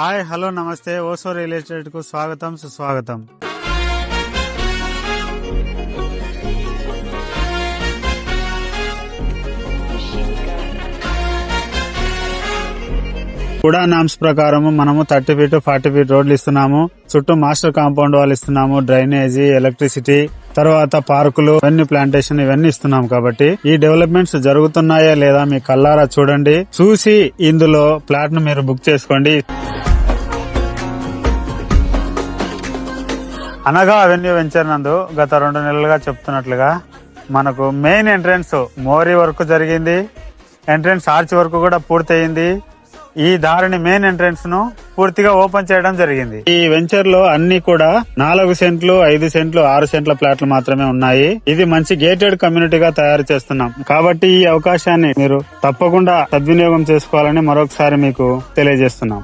Hi hello నమస్తే Uso real estate కు స్వాగతం సుస్వాగతం. కూడా నామ్స్ ప్రకారం మనము 30 ఫీట్ 40 ఫీట్ రోడ్లు ఇస్తున్నాము. చుట్టూ మాస్టర్ కాంపౌండ్ వాళ్ళు ఇస్తున్నాము. డ్రైనేజీ, ఎలక్ట్రిసిటీ, తర్వాత పార్కులు, ఇవన్నీ ప్లాంటేషన్ ఇవన్నీ ఇస్తున్నాం. కాబట్టి ఈ డెవలప్మెంట్స్ జరుగుతున్నాయా లేదా మీ కల్లారా చూడండి. చూసి ఇందులో ప్లాట్ ను మీరు బుక్ చేసుకోండి. అనగా అవెన్యూ వెంచర్ నందు గత 2 నెలలుగా చెప్తున్నట్లుగా మనకు మెయిన్ ఎంట్రన్స్ మోరీ వర్క్ జరిగింది. ఎంట్రన్స్ ఆర్చ్ వర్క్ కూడా పూర్తయింది. ఈ దారిని మెయిన్ ఎంట్రన్స్ ను పూర్తిగా ఓపెన్ చేయడం జరిగింది. ఈ వెంచర్ లో అన్ని కూడా 4 సెంట్లు 5 సెంట్లు 6 సెంట్ల ప్లాట్లు మాత్రమే ఉన్నాయి. ఇది మంచి గేటెడ్ కమ్యూనిటీగా తయారు చేస్తున్నాం. కాబట్టి ఈ అవకాశాన్ని మీరు తప్పకుండా సద్వినియోగం చేసుకోవాలని మరొకసారి మీకు తెలియజేస్తున్నాం.